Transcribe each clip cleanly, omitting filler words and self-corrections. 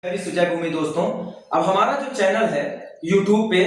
मेरी सुजय भूमि दोस्तों, अब हमारा जो चैनल है YouTube पे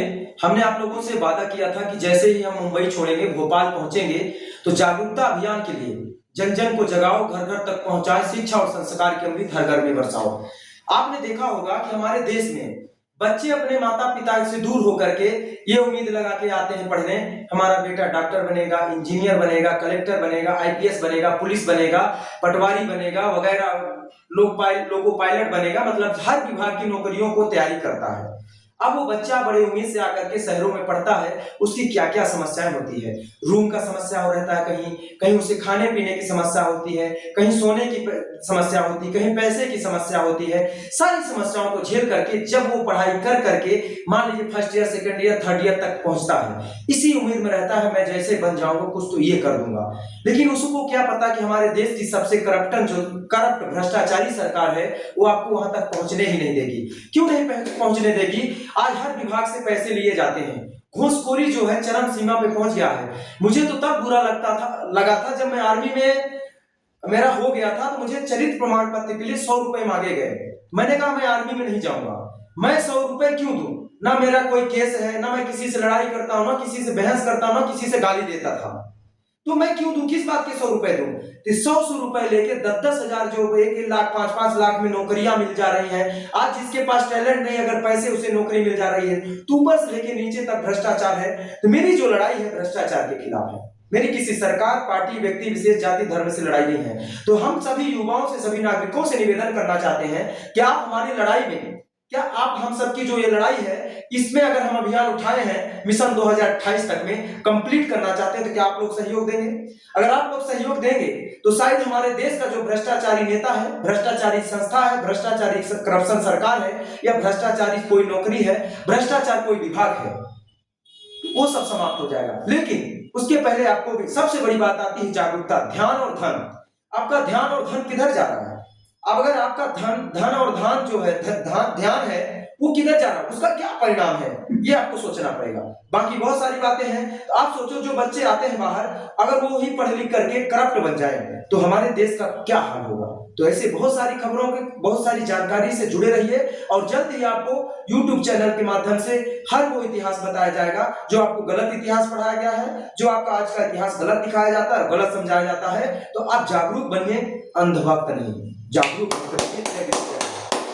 हमने आप लोगों से वादा किया था कि जैसे ही हम मुंबई छोड़ेंगे, भोपाल पहुंचेंगे तो जागरूकता अभियान के लिए जन जन को जगाओ, घर घर तक पहुंचाए, शिक्षा और संस्कार की अमृत हर घर में बरसाओ। आपने देखा होगा कि हमारे देश में बच्चे अपने माता पिता से दूर होकर के ये उम्मीद लगा के आते हैं पढ़ने, हमारा बेटा डॉक्टर बनेगा, इंजीनियर बनेगा, कलेक्टर बनेगा, आईपीएस बनेगा, पुलिस बनेगा, पटवारी बनेगा वगैरह, लोको पायलट बनेगा, मतलब हर विभाग की नौकरियों को तैयारी करता है। अब वो बच्चा बड़े उम्मीद से आकर के शहरों में पढ़ता है, उसकी क्या क्या समस्याएं होती है। रूम का समस्या हो रहता है, कहीं कहीं उसे खाने पीने की समस्या होती है, कहीं सोने की समस्या होती है, कहीं पैसे की समस्या होती है। सारी समस्याओं को झेल करके जब वो पढ़ाई कर करके मान लीजिए first year, second year, third year तक पहुंचता है, इसी उम्मीद में रहता है मैं जैसे बन जाऊंगा कुछ तो ये कर दूंगा। लेकिन उसको क्या पता कि हमारे देश की सबसे करप्ट भ्रष्टाचारी सरकार है, वो आपको वहां तक पहुंचने ही नहीं देगी। क्यों नहीं पहुंचने देगी? आज हर विभाग से पैसे लिए जाते हैं, घूसखोरी जो है चरम सीमा पे पहुंच गया है। मुझे तो तब बुरा लगा था जब मैं आर्मी में मेरा हो गया था, तो मुझे चरित्र प्रमाण पत्र के लिए 100 रुपए मांगे गए। मैंने कहा मैं आर्मी में नहीं जाऊंगा, मैं 100 रुपए क्यों दूं? ना मेरा कोई केस है, ना मैं किसी से लड़ाई करता हूं, ना किसी से बहस करता हूं, ना किसी से गाली देता था, तो मैं क्यों दूं? किस बात के 100 रुपए दूं? 100 रुपए लेके 10-10 हजार, जो 1 लाख 5-5 लाख में नौकरियां मिल जा रही हैं। आज जिसके पास टैलेंट नहीं, अगर पैसे उसे नौकरी मिल जा रही है, तो ऊपर से लेके नीचे तक भ्रष्टाचार है। तो मेरी जो लड़ाई है भ्रष्टाचार के खिलाफ है, मेरी किसी सरकार, पार्टी, व्यक्ति विशेष, जाति, धर्म से लड़ाई नहीं है। तो हम सभी युवाओं से, सभी नागरिकों से निवेदन करना चाहते हैं कि आप हमारी लड़ाई में, क्या आप हम सबकी जो ये लड़ाई है, इसमें अगर हम अभियान उठाए हैं मिशन 2028 तक में कंप्लीट करना चाहते हैं, तो क्या आप लोग सहयोग देंगे? अगर आप लोग सहयोग देंगे तो शायद हमारे देश का जो भ्रष्टाचारी नेता है, भ्रष्टाचारी संस्था है, भ्रष्टाचारी करप्शन सरकार है, या भ्रष्टाचारी कोई नौकरी है, भ्रष्टाचार कोई विभाग है, वो सब समाप्त हो जाएगा। लेकिन उसके पहले आपको भी सबसे बड़ी बात आती है जागरूकता, ध्यान और धन। आपका ध्यान और धन किधर जा रहा है? अब अगर आपका धन और ध्यान जो है, ध्यान है, वो किधर जा रहा है, उसका क्या परिणाम है, ये आपको सोचना पड़ेगा। बाकी बहुत सारी बातें हैं, तो आप सोचो जो बच्चे आते हैं बाहर, अगर वो ही पढ़ लिख करके करप्ट बन जाए तो हमारे देश का क्या हाल होगा। तो ऐसे बहुत सारी खबरों के, बहुत सारी जानकारी से जुड़े रहिए, और जल्द ही आपको YouTube चैनल के माध्यम से हर वो इतिहास बताया जाएगा जो आपको गलत इतिहास पढ़ाया गया है, जो आपका आज का इतिहास गलत दिखाया जाता है, गलत समझाया जाता है। तो आप जागरूक बनिए, अंधभक्त नहीं, जागरूक।